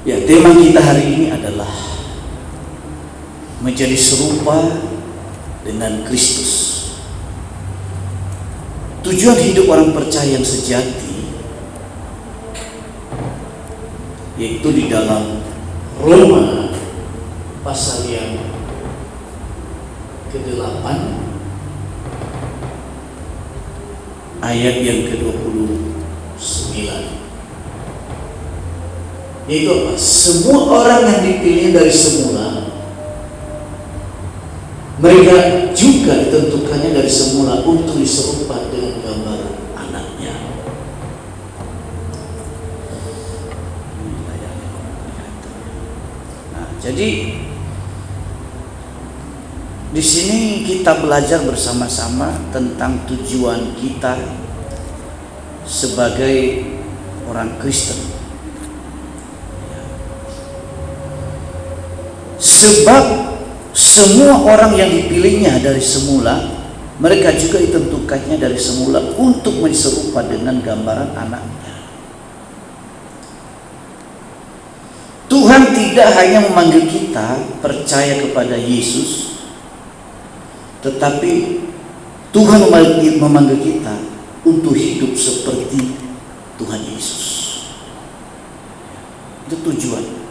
Ya, tema kita hari ini adalah menjadi serupa dengan Kristus. Tujuan hidup orang percaya yang sejati yaitu di dalam Roma pasal yang ke-8 ayat yang ke-29, yaitu apa? Semua orang yang dipilih dari semula, mereka juga ditentukannya dari semula untuk diserupa dengan gambar anaknya. Nah, jadi di sini kita belajar bersama-sama tentang tujuan kita sebagai orang Kristen. Sebab semua orang yang dipilihnya dari semula, mereka juga ditentukannya dari semula untuk serupa dengan gambaran anaknya. Tuhan tidak hanya memanggil kita percaya kepada Yesus, tetapi Tuhan memanggil kita untuk hidup seperti Tuhan Yesus. Itu tujuan.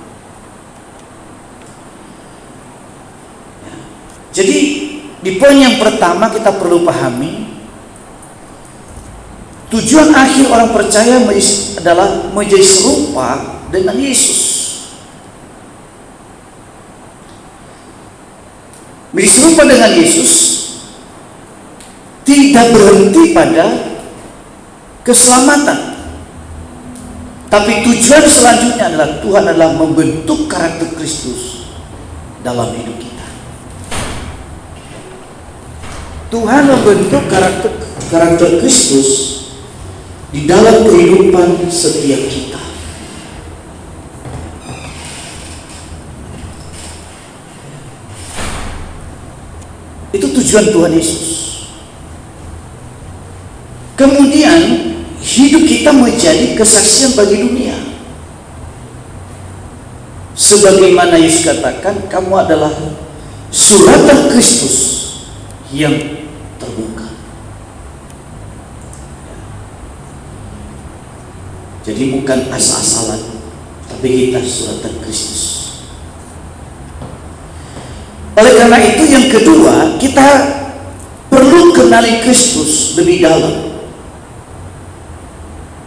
Jadi di poin yang pertama kita perlu pahami tujuan akhir orang percaya adalah menjadi serupa dengan Yesus. Menjadi serupa dengan Yesus tidak berhenti pada keselamatan, tapi tujuan selanjutnya adalah Tuhan adalah membentuk karakter Kristus dalam hidup kita. Tuhan membentuk karakter Kristus di dalam kehidupan setiap kita. Itu tujuan Tuhan Yesus. Kemudian hidup kita menjadi kesaksian bagi dunia. Sebagaimana Yesus katakan, kamu adalah suratan Kristus yang terbuka. Jadi bukan asal-asalan, tapi kita suratan Kristus. Oleh karena itu yang kedua, kita perlu kenali Kristus lebih dalam.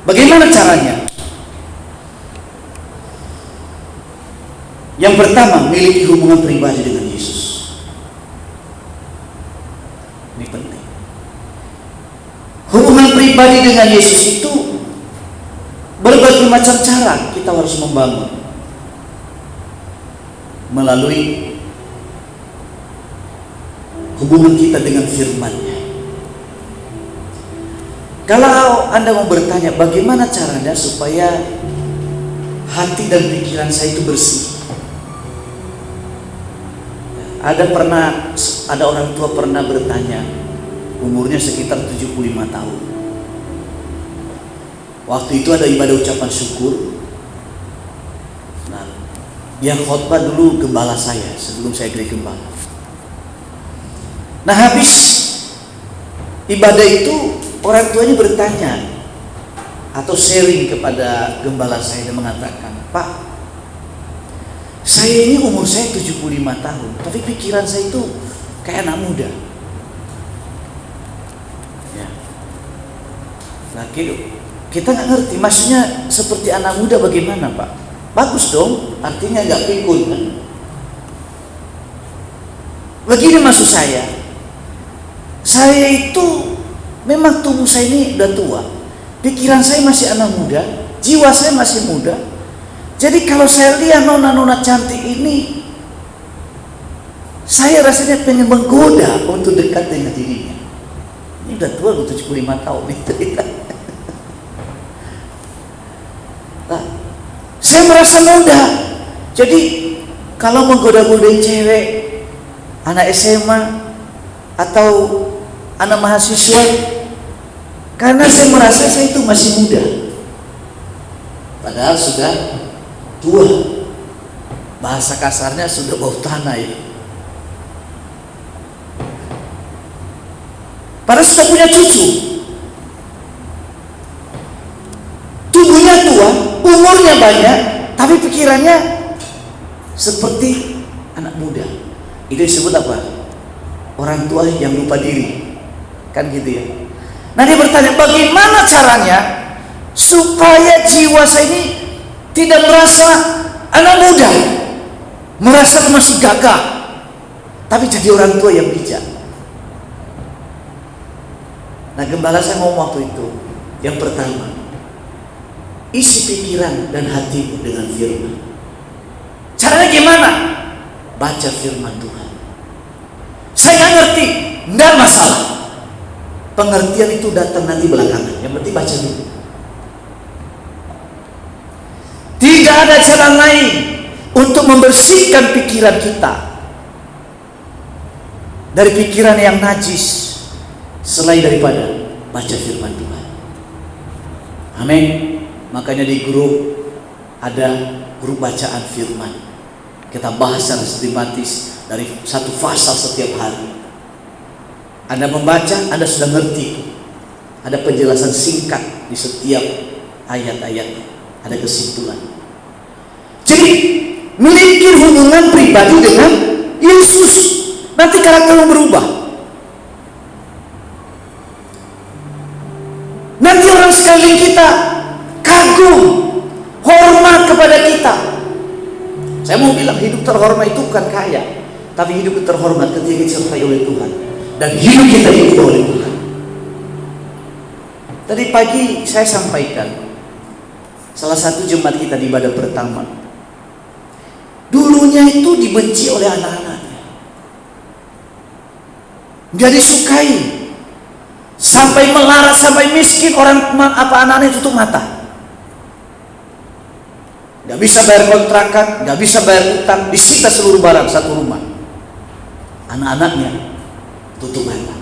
Bagaimana caranya? Yang pertama, miliki hubungan pribadi dengan Yesus. Ini penting. Hubungan pribadi dengan Yesus itu berbagai macam cara kita harus membangun. Melalui hubungan kita dengan firman-Nya. Kalau Anda mau bertanya bagaimana caranya supaya hati dan pikiran saya itu bersih, ada orang tua pernah bertanya, umurnya sekitar 75 tahun. Waktu itu ada ibadah ucapan syukur. Nah, yang khotbah dulu gembala saya sebelum saya jadi gembala. Nah, habis ibadah itu orang tuanya bertanya atau sharing kepada gembala saya dan mengatakan, Pak, saya ini umur saya 75 tahun, tapi pikiran saya itu kayak anak muda. Ya. Nah, kita nggak ngerti maksudnya seperti anak muda bagaimana, Pak? Bagus dong, artinya nggak pikun kan? Begini maksud saya itu memang tubuh saya ini udah tua, pikiran saya masih anak muda, jiwa saya masih muda. Jadi kalau saya lihat nona-nona cantik ini, saya rasanya pengen menggoda untuk dekat dengan dirinya. Ini udah tua, 75 tahun itu. Nah, saya merasa muda. Jadi kalau menggoda-godain cewek, anak SMA atau anak mahasiswa, karena saya merasa saya itu masih muda, padahal sudah tua. bahasa kasarnya sudah bau tanah ya. Padahal sudah punya cucu, tubuhnya tua, umurnya banyak, tapi pikirannya seperti anak muda. Itu disebut apa? Orang tua yang lupa diri, kan gitu ya. Nah dia bertanya, bagaimana caranya supaya jiwa saya ini tidak merasa anak muda, merasa masih gagah, tapi jadi orang tua yang bijak. Nah gembala saya ngomong waktu itu, yang pertama, isi pikiran dan hatimu dengan firman. Caranya gimana? Baca firman Tuhan. Saya nggak ngerti, nggak masalah. Pengertian itu datang nanti belakangan. Yang penting baca dulu. Tidak ada cara lain untuk membersihkan pikiran kita dari pikiran yang najis selain daripada baca firman Tuhan. Amin. Makanya di grup ada grup bacaan firman. Kita bahas secara sistematis dari satu pasal setiap hari. Anda membaca, Anda sudah ngerti itu. Ada penjelasan singkat di setiap ayat-ayatnya. Ada kesimpulan. Jadi miliki hubungan pribadi dengan Yesus. Nanti karaktermu berubah. Nanti orang sekeliling kita kagum, hormat kepada kita. Saya mau bilang hidup terhormat itu bukan kaya, tapi hidup terhormat ketika disertai oleh Tuhan dan hidup kita diubah oleh Tuhan. Tadi pagi saya sampaikan salah satu jemaat kita di ibadah pertama. Dulunya itu dibenci oleh anak-anaknya, nggak disukai, sampai melarat, sampai miskin, orang anak-anaknya tutup mata. Gak bisa bayar kontrakan, gak bisa bayar utang, disita seluruh barang satu rumah. Anak-anaknya tutup mata.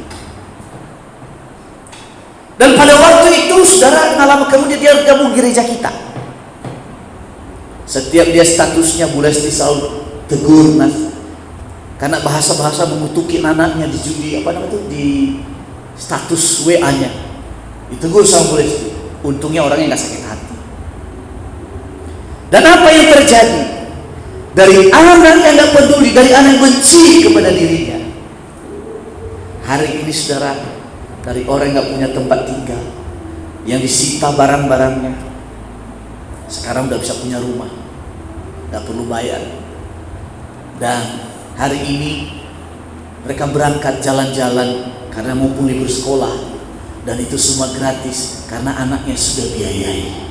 Dan pada waktu itu saudara lama kemudian dia gabung gereja kita. Setiap dia statusnya boleh selalu tegur mas, karena bahasa-bahasa mengutuki anaknya di status WA-nya. Ditegur sama boleh. Untungnya orangnya gak sakit hati. Dan apa yang terjadi? Dari anak yang tidak peduli, dari anak yang benci kepada dirinya. Hari ini saudara, dari orang yang tidak punya tempat tinggal, yang disita barang-barangnya, sekarang sudah bisa punya rumah, tidak perlu bayar. Dan hari ini mereka berangkat jalan-jalan karena mumpung libur sekolah, dan itu semua gratis karena anaknya sudah biayai.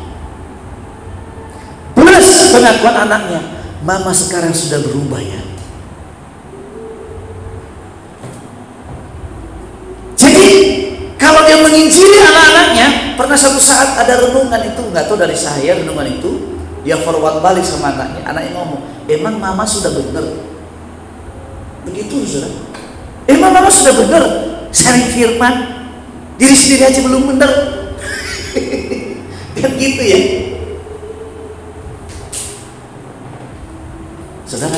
Plus pengakuan anaknya, mama sekarang sudah berubah ya. Jadi kalau dia menginjili anak-anaknya, pernah suatu saat ada renungan itu, nggak tahu dari saya renungan itu, dia forward balik sama anaknya ngomong, emang mama sudah benar? Begitu saudara. Emang mama sudah benar? Sharing firman, diri sendiri aja belum benar. Kan gitu ya. Saudara,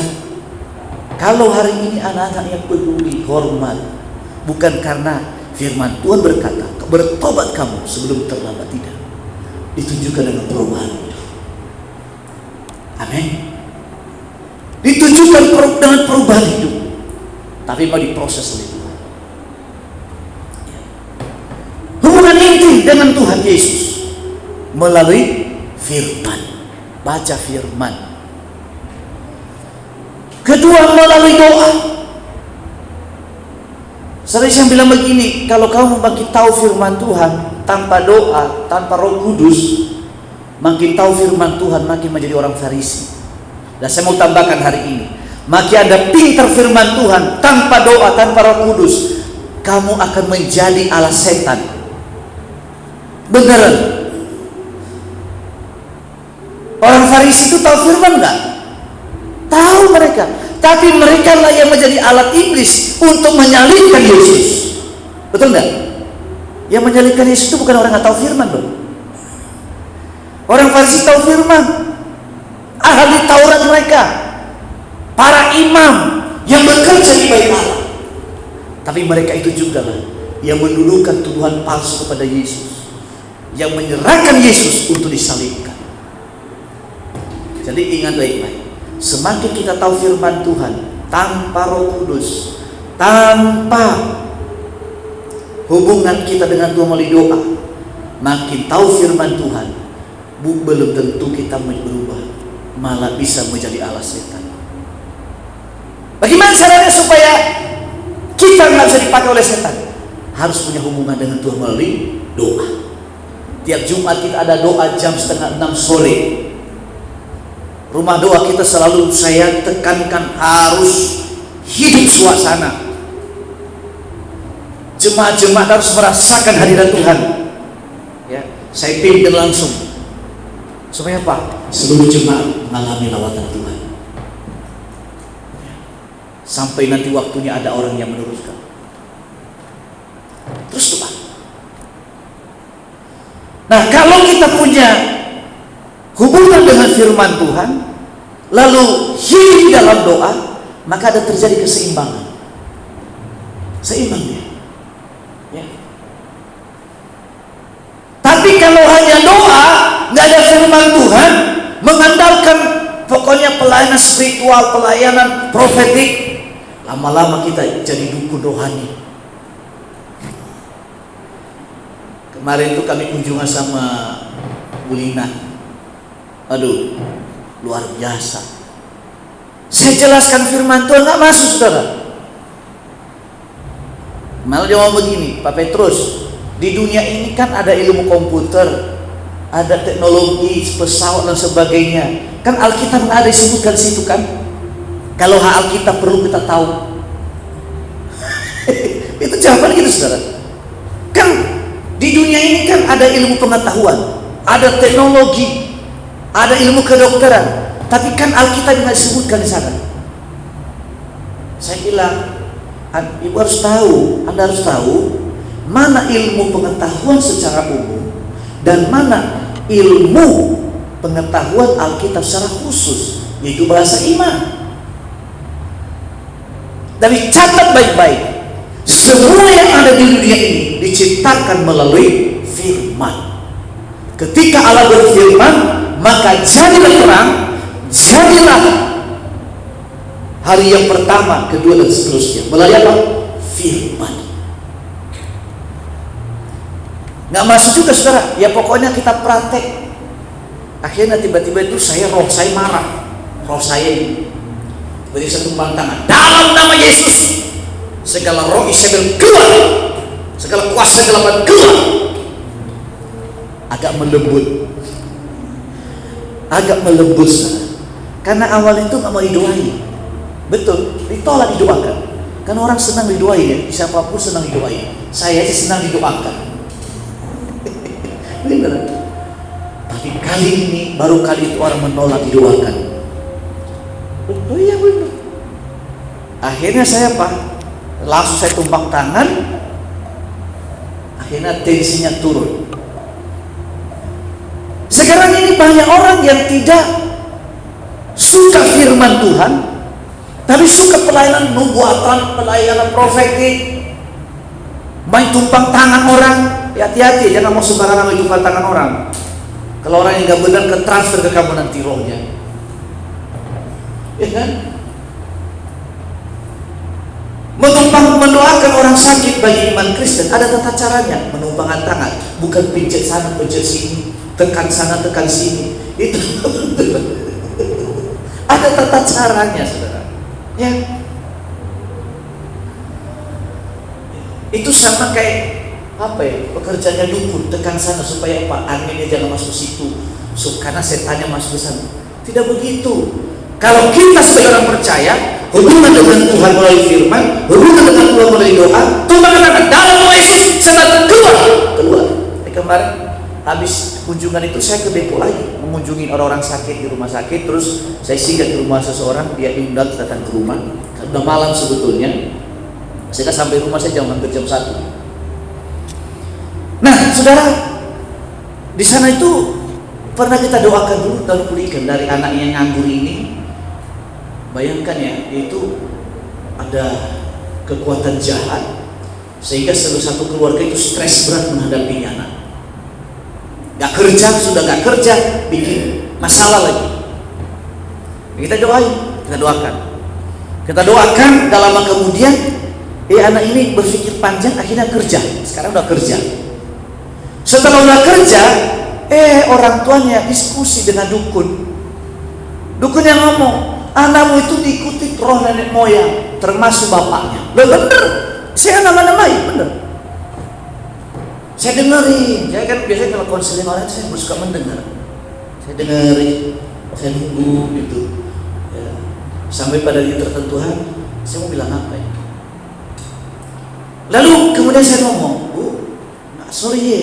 kalau hari ini anak-anak yang peduli, hormat, bukan karena firman Tuhan berkata, bertobat kamu sebelum terlambat, tidak. Ditunjukkan dengan perubahan hidup. Amin. Ditunjukkan dengan perubahan hidup, tapi mau diproses oleh Tuhan. Hubungan intim dengan Tuhan Yesus melalui firman, baca firman. Kedua, melalui doa. Sering saya bilang begini, kalau kamu makin tahu firman Tuhan tanpa doa, tanpa Roh Kudus, makin tahu firman Tuhan makin menjadi orang Farisi. Dan saya mau tambahkan hari ini, makin Anda pintar firman Tuhan tanpa doa, tanpa Roh Kudus, kamu akan menjadi ala setan. Beneran. Orang Farisi itu tahu firman enggak? Tahu mereka, tapi mereka lah yang menjadi alat iblis untuk menyalibkan Yesus. Betul enggak? Yang menyalibkan Yesus itu bukan orang yang tahu firman loh. Orang Farisi tahu firman, ahli Taurat mereka, para imam yang bekerja di bait Allah. Tapi mereka itu juga lah yang mendudukan tuduhan palsu kepada Yesus, yang menyerahkan Yesus untuk disalibkan. Jadi ingat baik-baik, semakin kita tahu firman Tuhan tanpa Roh Kudus, tanpa hubungan kita dengan Tuhan melalui doa, makin tahu firman Tuhan, belum tentu kita berubah, malah bisa menjadi alas setan. Bagaimana caranya supaya kita nggak bisa dipakai oleh setan? Harus punya hubungan dengan Tuhan melalui doa. Tiap Jumat kita ada doa jam 5:30 sore. Rumah doa kita selalu saya tekankan harus hidup suasana. Jemaat-jemaat harus merasakan hadirat Tuhan. Ya, saya pimpin langsung. Supaya apa? Seluruh jemaat mengalami lawatan Tuhan. Sampai nanti waktunya ada orang yang meneruskan. Terus Tuhan. Nah, kalau kita punya hubungan dengan firman Tuhan, lalu hidup dalam doa, maka ada terjadi keseimbangan. Seimbang dia. Ya. Tapi kalau hanya doa, nggak ada firman Tuhan, mengandalkan pokoknya pelayanan spiritual, pelayanan profetik, lama-lama kita jadi dukun rohani. Kemarin itu kami kunjungan sama Bu Lina. Aduh, luar biasa. Saya jelaskan firman Tuhan nggak masuk, saudara. Malah dia ngomong begini, Pak Petrus, di dunia ini kan ada ilmu komputer, ada teknologi pesawat dan sebagainya. Kan Alkitab nggak ada disebutkan di situ kan? Kalau Alkitab perlu kita tahu. Itu jawaban gitu, saudara. Kan di dunia ini kan ada ilmu pengetahuan, ada teknologi, ada ilmu kedokteran, tapi kan Alkitab nggak disebutkan di sana. Saya bilang, Ibu harus tahu, Anda harus tahu mana ilmu pengetahuan secara umum dan mana ilmu pengetahuan Alkitab secara khusus, yaitu bahasa iman. Tapi catat baik-baik, semua yang ada di dunia ini diciptakan melalui firman. Ketika Allah berfirman, maka jadilah terang, jadilah hari yang pertama, kedua dan seterusnya. Melalui apa? Firman. Nggak masuk juga, saudara. Ya pokoknya kita praktek. Akhirnya tiba-tiba itu roh saya marah. Roh saya ini beri satu tumpang tangan. Dalam nama Yesus, segala roh Isabel keluar, segala kuasa kegelapan keluar. Agak melembut, saudara. Karena awal itu nggak mau didoain. Betul, ditolak didoakan. Kan orang senang didoain ya, siapapun senang didoain. Saya sih senang didoakan. Benar. Tapi kali ini baru kali itu orang menolak didoakan. Oh iya benar. Akhirnya saya langsung saya tumpang tangan. Akhirnya tensinya turun. Sekarang ini banyak orang yang tidak suka firman Tuhan, tapi suka pelayanan nubuatan, pelayanan profetik, main tumpang tangan orang. Hati-hati, jangan mau sembarangan main tumpang tangan orang. Kalau orang yang nggak benar, ke transfer ke kamu nanti rohnya, ya kan? Mendoakan orang sakit bagi iman Kristen ada tata caranya. Menumpangkan tangan, bukan pincet sana, pincet sini, tekan sana, tekan sini. Itu ada tata caranya, saudara. Ya, itu sama kayak pekerjaannya dukun, tekan sana supaya anginnya jangan masuk situ, karena setannya masuk ke sana. Tidak begitu. Kalau kita sebagai orang percaya, hubungan dengan Tuhan melalui firman, hubungan dengan Tuhan melalui doa, Tuhan akan dalam nama Yesus setan keluar. Kemarin habis kunjungan itu saya ke Depok lagi, mengunjungi orang-orang sakit di rumah sakit. Terus saya singgah di rumah seseorang, dia diundang datang ke rumah. Udah malam sebetulnya. Saya sampai rumah saya hampir jam 1. Nah, saudara, di sana itu pernah kita doakan dulu, lalu pulihkan dari anak yang nganggur ini. Bayangkan ya, itu ada kekuatan jahat sehingga salah satu keluarga itu stres berat menghadapi anak. Gak kerja, sudah gak kerja, bikin masalah lagi. Kita doakan. Kita doakan, gak lama kemudian anak ini berpikir panjang, akhirnya kerja. Sekarang udah kerja. Setelah udah kerja, orang tuanya diskusi dengan dukun. Dukun yang ngomong, anakmu itu diikuti roh nenek moyang, termasuk bapaknya. Loh bener, saya nama-namai, bener. Saya dengerin, saya kan biasanya kalau konseling orang saya suka mendengar. Saya dengerin, saya nunggu gitu. Ya. Sampai pada titik tertentu, saya mau bilang apa ya? Lalu kemudian saya ngomong, Bu, sorry ya.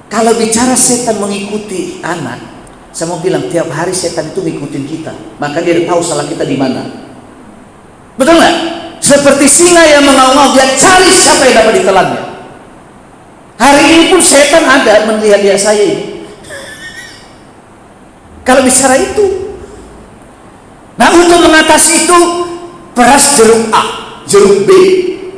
Kalau bicara setan mengikuti anak, saya mau bilang tiap hari setan itu ngikutin kita, maka dia tahu salah kita di mana. Betul nggak? Seperti singa yang mengaum-ngaum, dia cari siapa yang dapat ditelannya. Hari ini pun setan ada melihat dia saya ini. Kalau bicara itu, nah untuk mengatasi itu peras jeruk A, jeruk B.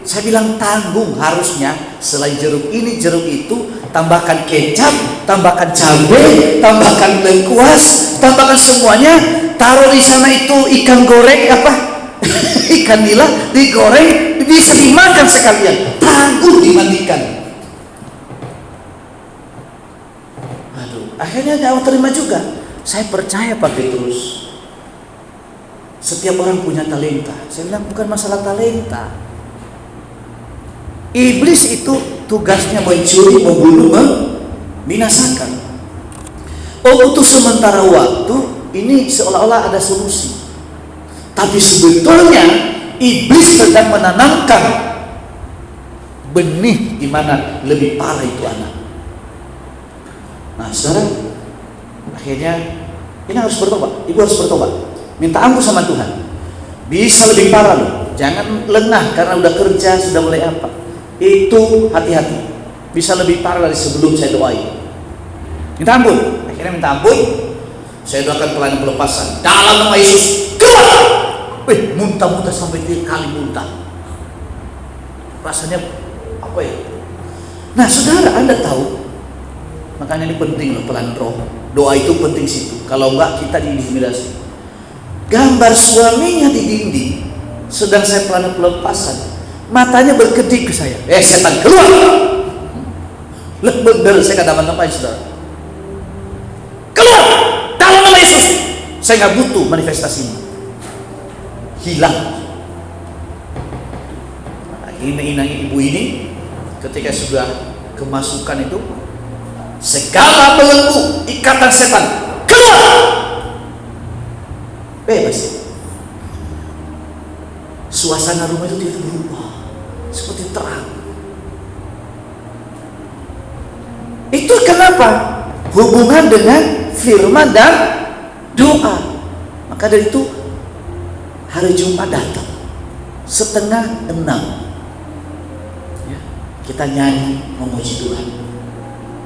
Saya bilang tanggung harusnya selain jeruk ini, jeruk itu, tambahkan kecap, tambahkan cabai, tambahkan lengkuas, tambahkan semuanya, taruh di sana itu ikan goreng ikan nila digoreng, bisa dimakan sekalian, tanggung dimandikan. Aduh, akhirnya Allah terima juga. Saya percaya Pak Petrus. Setiap orang punya talenta. Saya bilang bukan masalah talenta. Iblis itu tugasnya mencuri, membunuh, membinasakan. Untuk sementara waktu ini seolah-olah ada solusi. Tapi sebetulnya iblis sedang menanamkan benih di mana lebih parah itu anak. Nah sekarang akhirnya ini harus bertobat. Ibu harus bertobat. Minta ampun sama Tuhan. Bisa lebih parah loh. Jangan lengah karena udah kerja, sudah mulai apa. Itu hati-hati. Bisa lebih parah dari sebelum saya doain. Minta ampun. Akhirnya minta ampun. Saya doakan pelayanan pelepasan. Dalam nama Yesus, keluar. Muntah-muntah sampai 3 kali muntah. Rasanya apa ya? Nah saudara, Anda tahu, makanya ini penting loh pelayanan roh. Doa itu penting situ. Kalau enggak kita diintimidasi. Gambar suaminya di dinding, sedang saya pelayanan pelepasan, matanya berkedip ke saya. Setan keluar. Bener, saya kata apa saudara? Keluar dalam nama Yesus. Saya nggak butuh manifestasinya. Hilang. Ini ibu ini ketika sudah kemasukan itu, segala belenggu ikatan setan keluar, bebas. Suasana rumah itu tidak berubah, seperti terang. Itu kenapa? Hubungan dengan firman dan doa. Maka dari itu hari Jumat datang 5:30 ya, kita nyanyi memuji Tuhan.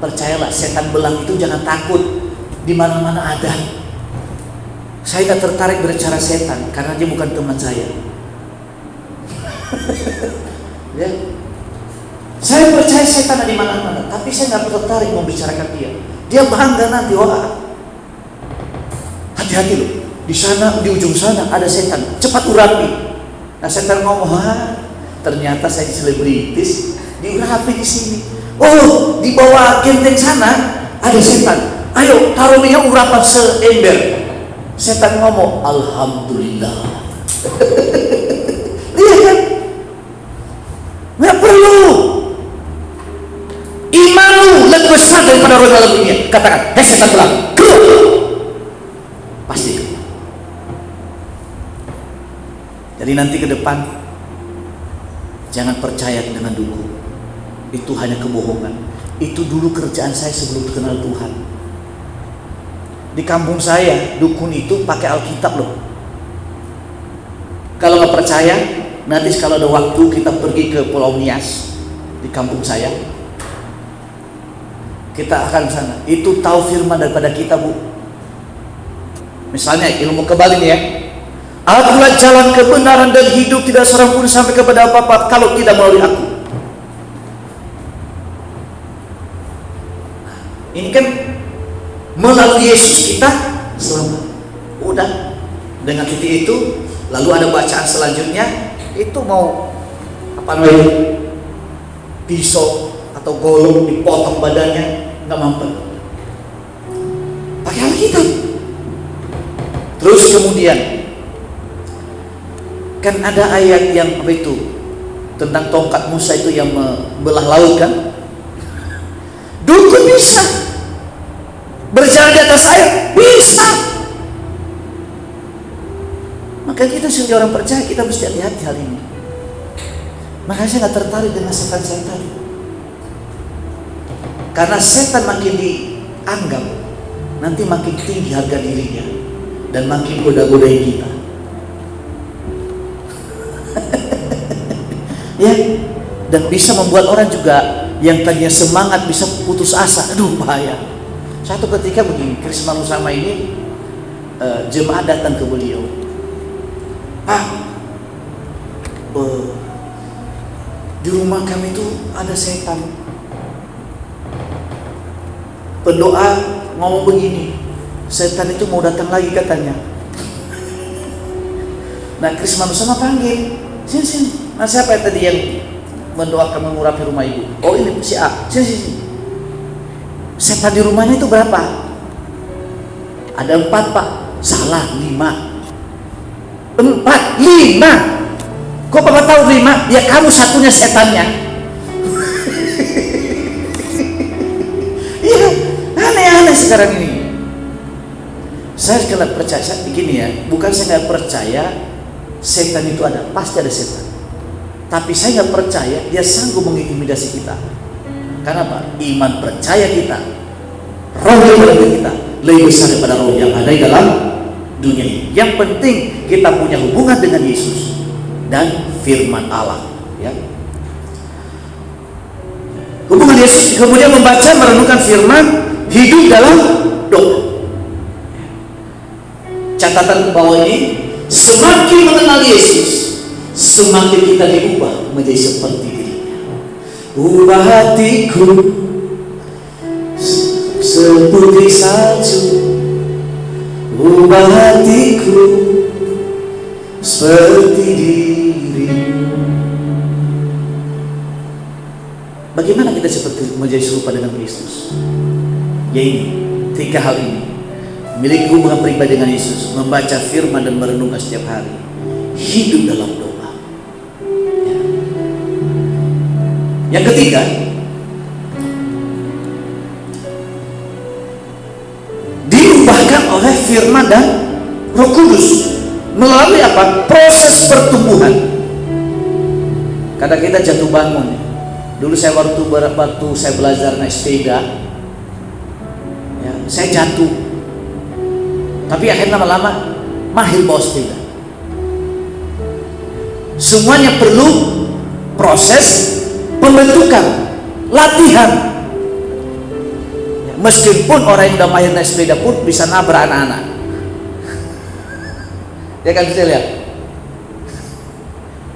Percayalah, setan belang itu jangan takut, di mana-mana ada. Saya tidak tertarik berbicara setan karena dia bukan teman saya. Ya. Saya percaya setan ada di mana-mana, tapi saya nggak tertarik membicarakan dia. Dia bangga nanti, wah, hati-hati loh. Di sana, di ujung sana ada setan, cepat urapi. Nah setan ngomong, ternyata saya selebritis, diurapi di sini. Oh, di bawah genteng sana ada setan. Ayo taruh minyak urapan seember. Setan ngomong, alhamdulillah. Iya kan? Nggak perlu. Imanmu lebih besar daripada roh dalam dunia. Katakan, setan belang, keluar. Pasti. Jadi nanti ke depan jangan percaya dengan dukun. Itu hanya kebohongan. Itu dulu kerjaan saya sebelum kenal Tuhan. Di kampung saya dukun itu pakai Alkitab loh. Kalau nggak percaya, nanti kalau ada waktu kita pergi ke Pulau Nias di kampung saya. Kita akan sana. Itu tahu firman daripada kita, Bu. Misalnya ilmu kebal ini ya. Akulah jalan kebenaran dan hidup, tidak seorang pun sampai kepada apa-apa kalau tidak melalui aku. Ini kan melalui Yesus kita selamat. Udah, dengan titik itu, lalu ada bacaan selanjutnya, itu mau apa namanya, pisau atau golok dipotong badannya, nggak mampu. Pakai Alkitab. Terus kemudian kan ada ayat yang apa itu tentang tongkat Musa itu yang membelah laut kan? Dukun bisa berjalan di atas air, bisa. Maka kita sebagai orang percaya kita mesti hati-hati hal ini. Makanya saya nggak tertarik dengan setan-setan, karena setan makin dianggap nanti makin tinggi harga dirinya dan makin goda-godain kita. Ya, dan bisa membuat orang juga yang tadinya semangat bisa putus asa. Aduh, bahaya. Satu ketika begini, Krismanus sama ini jemaat datang ke beliau. Di rumah kami itu ada setan. Pendoa ngomong begini, setan itu mau datang lagi katanya. Nah, Krismanus sama panggil, sini. Nah, siapa yang tadi yang mendoakan mengurapi rumah ibu? Oh, ini si A. Sini. Setan di rumahnya itu berapa? Ada 4, Pak. Salah, 5. 4, 5. Kok Bapak tahu 5? Ya kamu satunya setannya. Iya, aneh-aneh sekarang ini. Saya nggak percaya begini ya. Bukan saya nggak percaya setan itu ada, pasti ada setan. Tapi saya nggak percaya dia sanggup mengintimidasi kita. Karena apa? Iman percaya kita, roh yang ada di kita lebih besar daripada roh yang ada di dalam dunia ini. Yang penting kita punya hubungan dengan Yesus dan firman Allah. Ya. Hubungan Yesus, kemudian membaca, merenungkan firman, hidup dalam doa. Catatan ke bawah ini, semakin mengenal Yesus, semakin kita diubah menjadi seperti dirinya. Ubah hatiku seperti salju, ubah hatiku seperti dirimu. Bagaimana kita seperti menjadi serupa dengan Kristus? Ya ini, 3 hal ini. Memiliki hubungan pribadi dengan Yesus, membaca firman dan merenungkan setiap hari, hidup dalam doa. Yang ketiga, diubahkan oleh firman dan Roh Kudus melalui apa? Proses pertumbuhan. Kadang kita jatuh bangun. Dulu saya waktu saya belajar naik sepeda, ya, saya jatuh. Tapi akhirnya lama-lama mahir bawa sepeda. Semuanya perlu proses pembentukan, latihan. Ya, meskipun orang yang udah mahir naik sepeda pun bisa nabrak anak-anak. Ya kan, bisa lihat.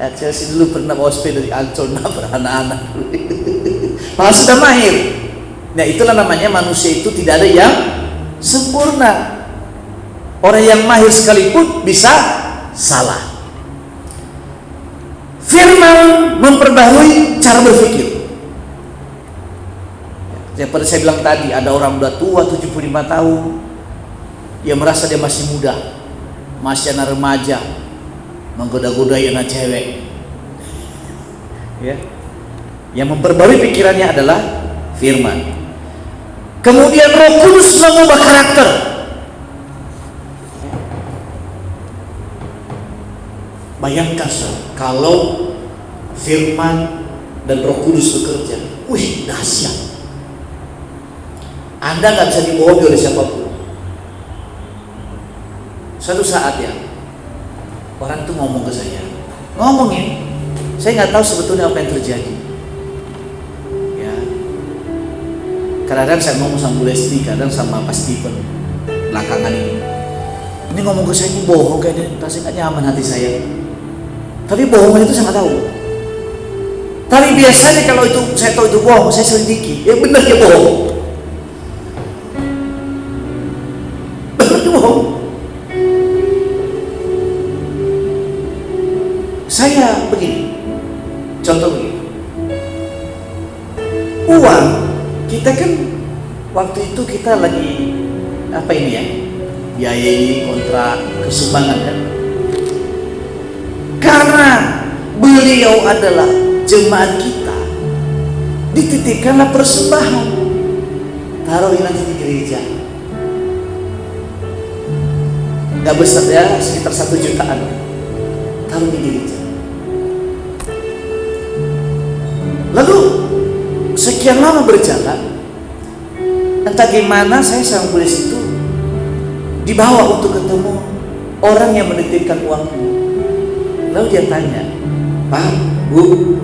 Ya, saya dulu pernah bawa sepeda di Ancol, nabrak anak-anak. Malah sudah mahir. Nah, itulah namanya manusia itu tidak ada yang sempurna. Orang yang mahir sekalipun bisa salah. Firman memperbaharui cara berpikir. Seperti saya bilang tadi, ada orang udah tua 75 tahun, dia merasa dia masih muda, masih anak remaja, menggoda-godai anak cewek. Ya. Yang memperbaharui pikirannya adalah firman. Kemudian Roh Kudus mengubah karakter. Bayangkan kalau firman dan Roh Kudus bekerja, wih, dahsyat. Anda nggak bisa dibohongi oleh siapapun. Suatu saat ya, orang tuh ngomong ke saya, ngomongin, saya nggak tahu sebetulnya apa yang terjadi. Ya, kadang-kadang saya ngomong sama Bu Lesti, kadang sama Pak Steven belakangan ini. Ini ngomong ke saya ini bohong kayaknya, rasanya gak nyaman hati saya. Tapi bohongan itu saya nggak tahu. Tapi biasanya kalau itu saya tahu itu bohong, saya selidiki. Ya benar dia bohong. Benar dia bohong. Saya begini, contoh begini. Uang kita kan waktu itu kita lagi apa ini ya, biayai kontrak kesumbangan kan. Karena beliau adalah jemaat kita, dititipkanlah persembahan, taruhin nanti di gereja. Gak besar ya, sekitar 1 jutaan, taruh di gereja. Lalu sekian lama berjalan, entah gimana saya sama polisi itu dibawa untuk ketemu orang yang menitipkan uangnya. Lalu dia tanya, Pak, Bu,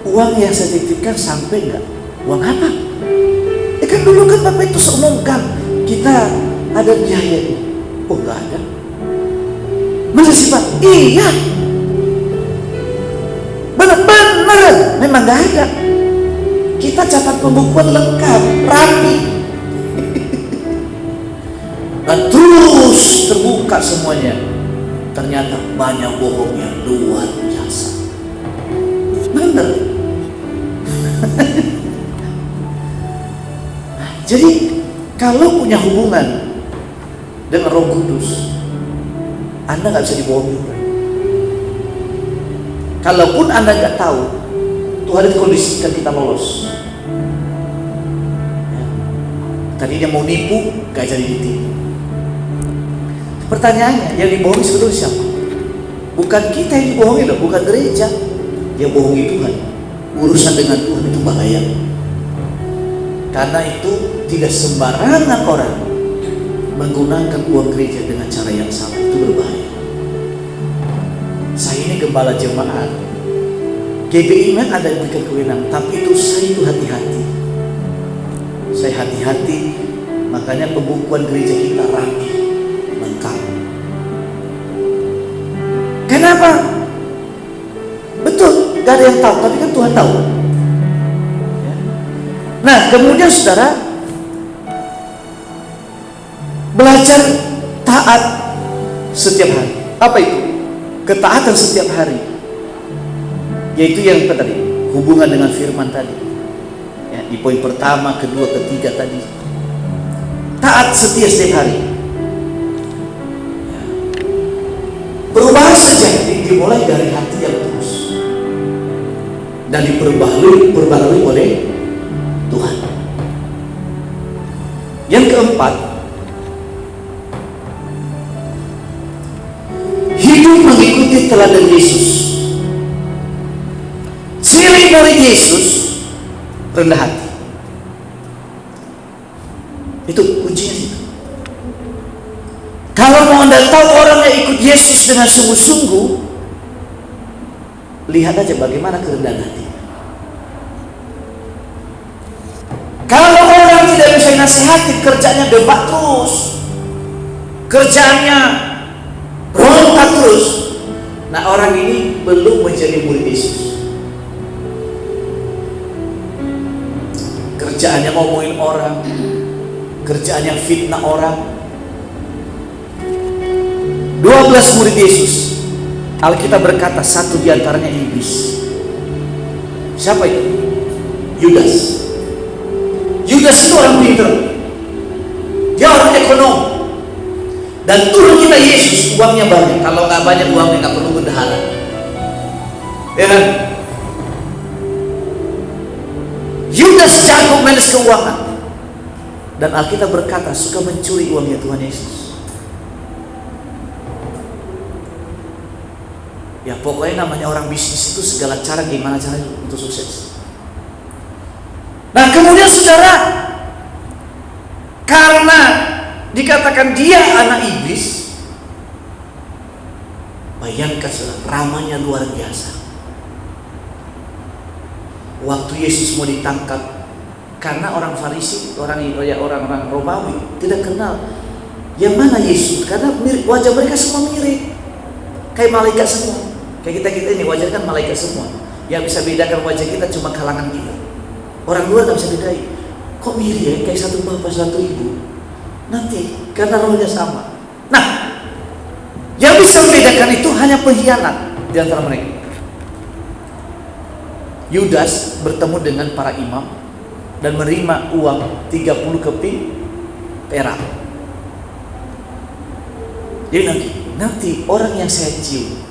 uang yang saya titipkan sampai enggak? Uang apa? Kan dulu kan Bapak itu seumumkan kita ada biaya. Oh enggak ada. Masa sih Pak? Iya. Benar, memang enggak ada. Kita catat pembukuan lengkap, rapi. Dan terus terbuka semuanya. Ternyata banyak bohongnya luar biasa. Benar. Jadi kalau punya hubungan dengan Roh Kudus, Anda nggak bisa dibohongi. Kalaupun Anda nggak tahu, Tuhan itu kondisikan kita lolos. Ya. Tadinya mau nipu, gak jadi ditipu. Pertanyaannya, yang dibohongi sebetulnya siapa? Bukan kita yang dibohongi loh, bukan gereja. Yang bohongi Tuhan. Urusan dengan Tuhan itu bahaya. Karena itu tidak sembarangan orang menggunakan uang gereja dengan cara yang salah, itu berbahaya. Saya ini gembala jemaat. GBI memang ada yang diberikan kewenangan, tapi itu saya itu hati-hati. Saya hati-hati, makanya pembukuan gereja kita rapi. Kenapa? Betul, gak ada yang tahu, tapi kan Tuhan tahu. Nah, kemudian saudara belajar taat setiap hari. Apa itu? Ketaatan setiap hari. Yaitu yang tadi, hubungan dengan firman tadi. Ya, di poin pertama, kedua, ketiga tadi. Taat setia setiap hari. Perubahan sejati dimulai dari hati yang tulus dan diperbarui oleh Tuhan. Yang keempat, hidup mengikuti teladan Yesus. Ciri murid Yesus rendah hati. Itu kuncinya sih. Kalau mau Anda tahu orang yang ikut Yesus dengan sungguh-sungguh, lihat aja bagaimana kerendahan hati. Kalau orang tidak bisa nasihati, kerjanya debat terus, kerjanya berontak terus, nah orang ini belum menjadi murid Yesus. Kerjaannya ngomongin orang, kerjaannya fitnah orang. 12 murid Yesus, Alkitab berkata satu diantaranya iblis. Siapa itu? Yudas. Yudas itu orang pintar, dia orang ekonom, dan turun kita Yesus uangnya banyak. Kalau nggak banyak uangnya nggak perlu bendahara, ya kan? Yudas jago manage keuangan, dan Alkitab berkata suka mencuri uangnya Tuhan Yesus. Ya pokoknya namanya orang bisnis itu segala cara gimana caranya untuk sukses. Nah kemudian saudara, karena dikatakan dia anak iblis, bayangkan saudara, ramanya luar biasa. Waktu Yesus mau ditangkap, karena orang Farisi, orang Romawi tidak kenal Yang mana Yesus? Karena wajah mereka semua mirip, kayak malaikat semua. Kayak kita ini wajah kan malaikat semua. Yang bisa bedakan wajah kita cuma kalangan kita. Orang luar nggak bisa bedain. Kok mirip ya? Kayak satu bapak satu ibu. Nanti karena rohnya sama. Nah, yang bisa membedakan itu hanya pengkhianat di antara mereka. Yudas bertemu dengan para imam dan menerima uang 30 keping perak. Jadi nanti orang yang saya cium,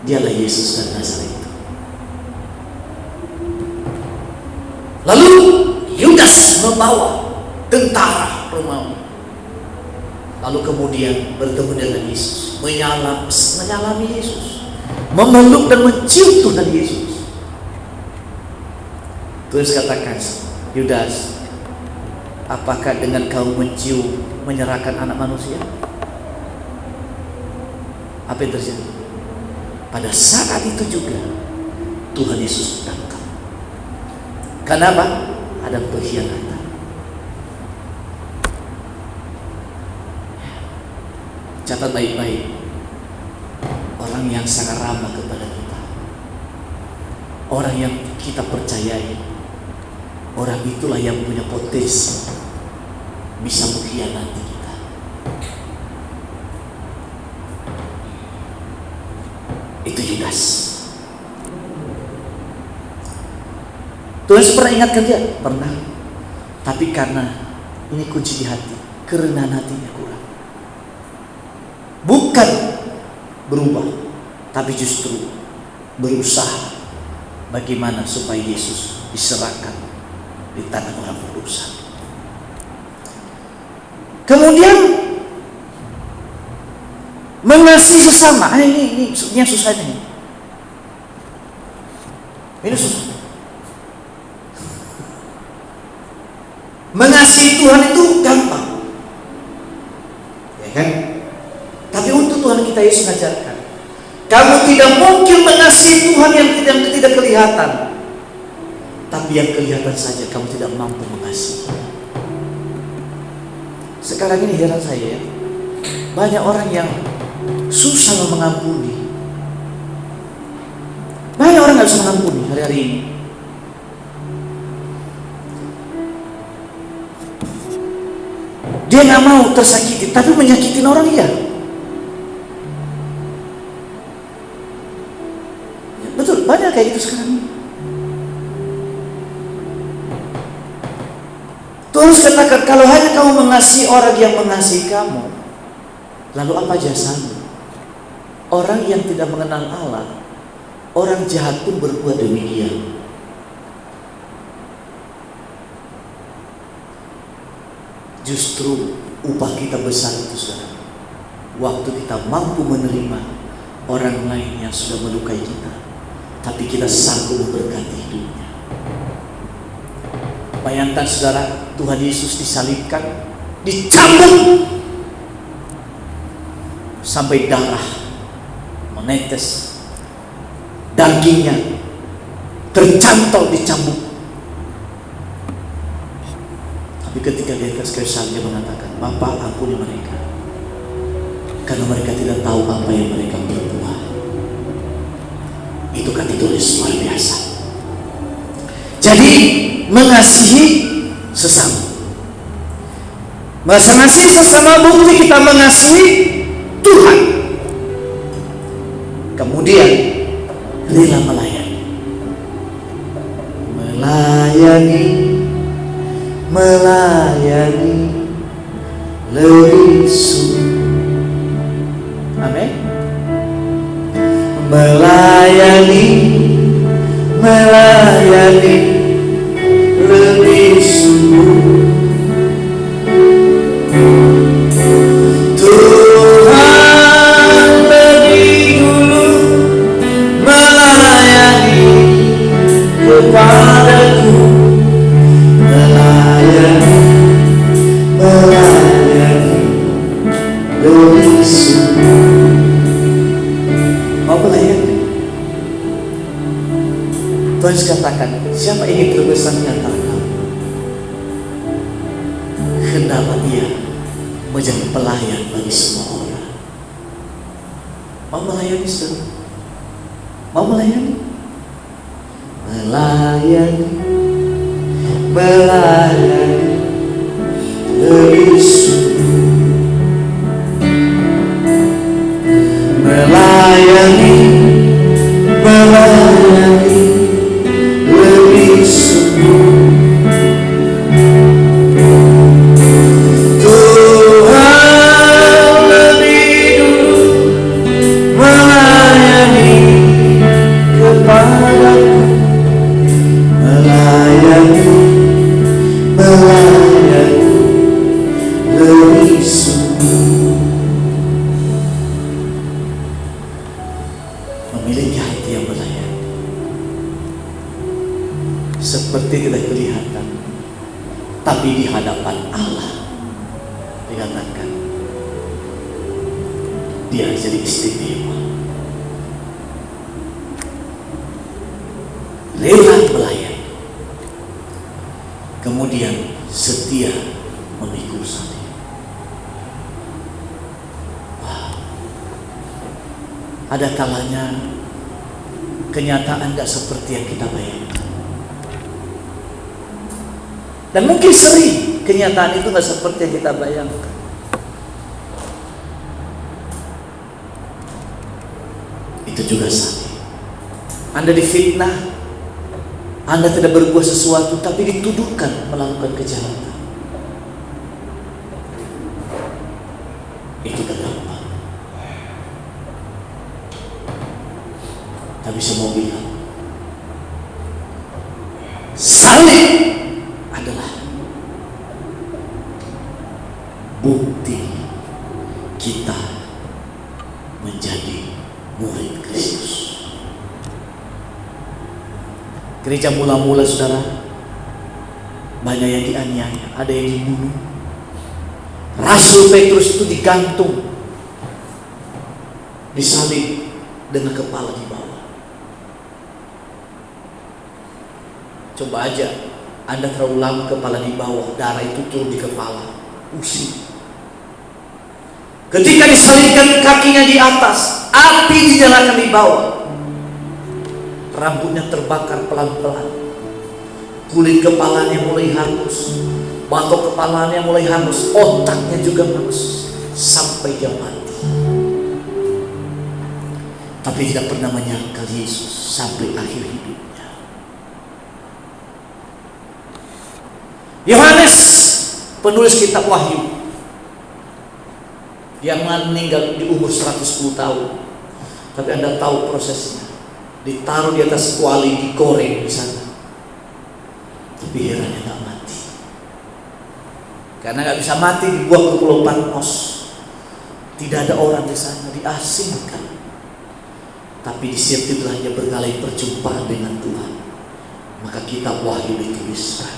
dialah Yesus dari Nazaret itu. Lalu Yudas membawa tentara Romawi. Lalu kemudian bertemu dengan Yesus, menyalami Yesus, memeluk dan mencium Tuhan Yesus. Tuhan katakan, Yudas, apakah dengan kau mencium menyerahkan anak manusia? Apa yang terjadi? Pada saat itu juga Tuhan Yesus ditangkap. Kenapa? Ada pengkhianatan. Catat baik-baik. Orang yang sangat ramah kepada kita, orang yang kita percayai, orang itulah yang punya potensi bisa mengkhianati kita. Itu Yudas. Tuhan pernah ingatkan dia? Pernah. Tapi karena ini kunci di hati, kerendahan hatinya kurang. Bukan berubah, tapi justru berusaha bagaimana supaya Yesus diserahkan di tangan orang berdosa. Kemudian mengasihi sesama. Ini yang susah ini. Ini susah. Mengasihi Tuhan itu gampang, ya kan? Tapi untuk Tuhan kita Yesus mengajarkan, kamu tidak mungkin mengasihi Tuhan yang tidak kelihatan. Tapi yang kelihatan saja kamu tidak mampu mengasihi. Sekarang ini heran saya ya, banyak orang yang susah mengampuni. Banyak orang nggak bisa mengampuni hari-hari ini. Dia nggak mau tersakiti, tapi menyakitin orang dia. Ya, betul, banyak kayak gitu sekarang. Tuhan katakan, kalau hanya kamu mengasihi orang yang mengasihi kamu, lalu apa jasamu? Orang yang tidak mengenal Allah, orang jahat pun berbuat demikian. Justru upah kita besar itu, saudara. Waktu kita mampu menerima orang lain yang sudah melukai kita, tapi kita sanggup memberkati hidupnya. Bayangkan saudara, Tuhan Yesus disalibkan, dicambuk sampai darah menetes, dagingnya tercantol dicambuk. Tapi ketika di atas kayu salib dia mengatakan, Bapa, ampuni mereka, karena mereka tidak tahu apa yang mereka berbuat. Itu kan ditulis luar biasa. Jadi mengasihi sesama. Mengasihi sesama bukti kita mengasihi Tuhan. Kemudian rela melayani. Melayani lebih sungguh. Amin. Melayani lebih sungguh. Tuhan lebih dulu melayani kepadaku, melayani lebih sungguh. Mau melayani? Tuhan katakan, siapa ingin terbesar di antara kamu? Hendaklah ia menjadi pelayan bagi semua orang. Mau melayani saudara? Mau melayani? Melayani, melayani lebih sungguh. Melayani, melayani lebih sungguh. Tuhan lebih dulu melayani kepadaku. Melayani, melayani lebih sungguh. Memiliki hati yang melayani, seperti tidak kelihatan, tapi di hadapan Allah dikatakan dia jadi istimewa. Rela melayani, kemudian setia memikul salib. Wah, ada kalanya kenyataan gak seperti yang kita bayangkan, dan mungkin sering kenyataan itu gak seperti yang kita bayangkan. Itu juga salib. Anda difitnah, Anda tidak berbuat sesuatu, tapi dituduhkan melakukan kejahatan. Itu gampang. Tapi saya mau bilang, salib adalah bukti kita menjadi murid Kristus. Gereja mula-mula saudara, banyak yang dianiaya, ada yang dibunuh. Rasul Petrus itu digantung, disalib dengan kepala di bawah. Coba aja Anda terlalu lama kepala di bawah, darah itu turun di kepala, pusing. Ketika disalibkan kakinya di atas, api dinyalakan di bawah. Rambutnya terbakar pelan-pelan, kulit kepalanya mulai hangus, batok kepalanya mulai hangus, otaknya juga hangus, sampai dia mati. Tapi tidak pernah menyangkal Yesus sampai akhir hidupnya. Yohanes, penulis kitab Wahyu, yang meninggal di umur 110 tahun. Tapi Anda tahu prosesnya. Ditaruh di atas kuali, digoreng di sana. Tapi herannya gak mati. Karena gak bisa mati, dibuang ke Pulau Patmos. Tidak ada orang di sana, diasingkan. Tapi di situlah dia berkali perjumpaan dengan Tuhan. Maka kitab Wahyu dituliskan.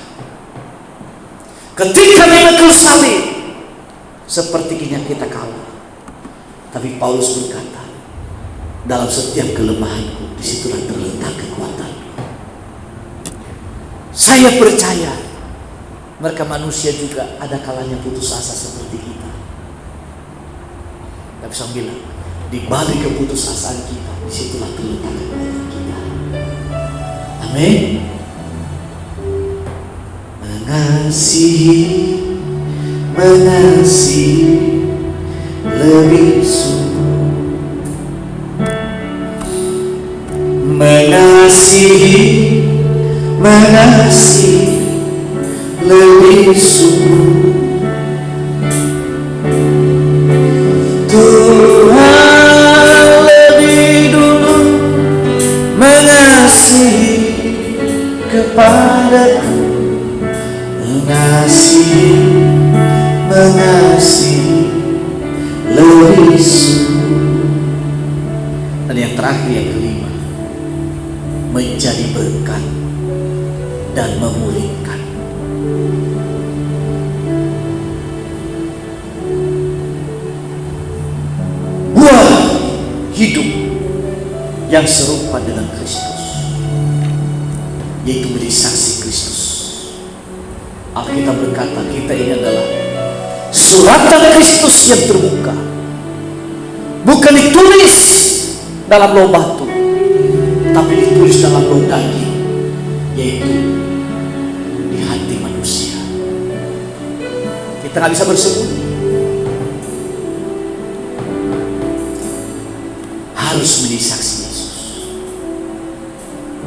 Ketika memikul salib, sepertinya kita kalah. Tapi Paulus berkata, dalam setiap kelemahanku, disitulah terletak kekuatanku. Saya percaya mereka manusia juga ada kalanya putus asa seperti kita. Tapi saya bilang, di balik keputusasaan kita, disitulah terletak kekuatan kita. Amin. Mengasihi, mengasihi lebih sungguh. Mengasihi, mengasihi lebih sungguh. Tuhan lebih dulu mengasihi kepadaku. Mengasihi, mengasihi lebih sungguh. Dan yang terakhir, yang kelima, menjadi berkat dan memulihkan. Buah hidup yang serupa dengan Kristus, yaitu menjadi saksi Kristus. Alkitab berkata kita ini adalah suratan Kristus yang terbuka bukan ditulis dalam loh batu, tapi ditulis dalam loh daging, yaitu di hati manusia. Kita nggak bisa bersembunyi, harus menjadi saksi Yesus,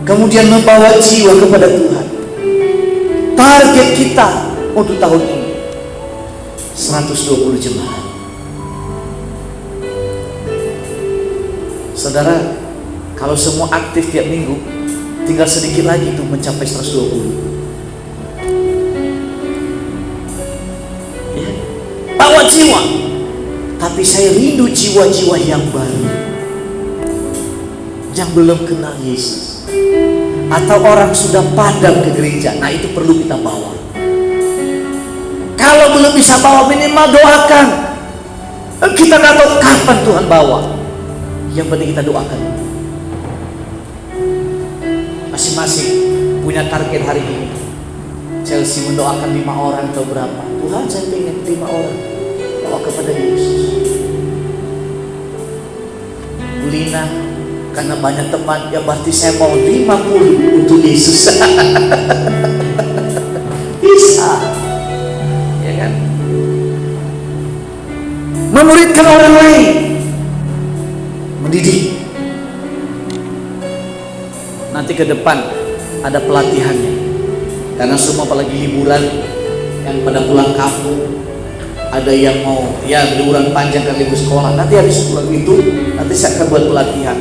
kemudian membawa jiwa kepada Tuhan. Target kita untuk tahun ini 120 jemaat. Saudara, kalau semua aktif tiap minggu, tinggal sedikit lagi itu mencapai 120. Ya. Bawa jiwa. Tapi saya rindu jiwa-jiwa yang baru, yang belum kenal Yesus, atau orang sudah padam ke gereja. Nah, itu perlu kita bawa. Kalau belum bisa bawa, minimal doakan. Kita nggak tahu kapan Tuhan bawa. Yang penting kita doakan. Masing-masing punya target hari ini. Chelsea mendoakan 5 orang atau berapa? Tuhan, saya ingin 5 orang bawa kepada Yesus. Bu Lina, karena banyak teman, ya berarti saya mau 50 untuk Yesus. Bisa, ya kan? Memuridkan orang lain, mendidik. Nanti ke depan ada pelatihannya, karena semua apalagi liburan, yang pada pulang kampung, ada yang mau ya liburan panjang kan, libur sekolah. Nanti habis pulang itu, nanti saya akan buat pelatihan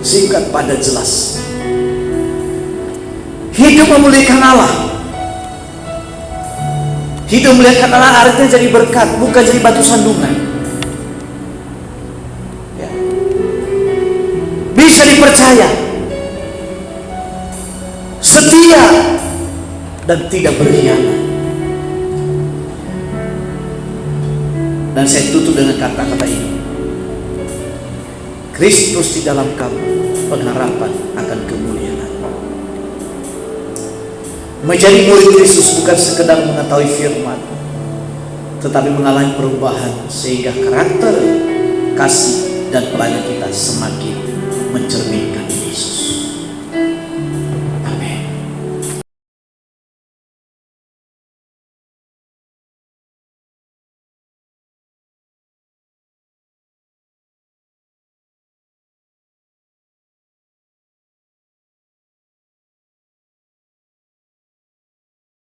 singkat padat jelas. Hidup memuliakan Allah. Hidup memuliakan Allah artinya jadi berkat, bukan jadi batu sandungan. Ya. Bisa dipercaya, setia, dan tidak berkhianat. Dan saya tutup dengan kata-kata ini: Kristus di dalam kamu, pengharapan akan kemuliaan. Menjadi murid Kristus bukan sekedar mengetahui firman, tetapi mengalami perubahan sehingga karakter, kasih, dan pelayanan kita semakin mencerminkan Yesus.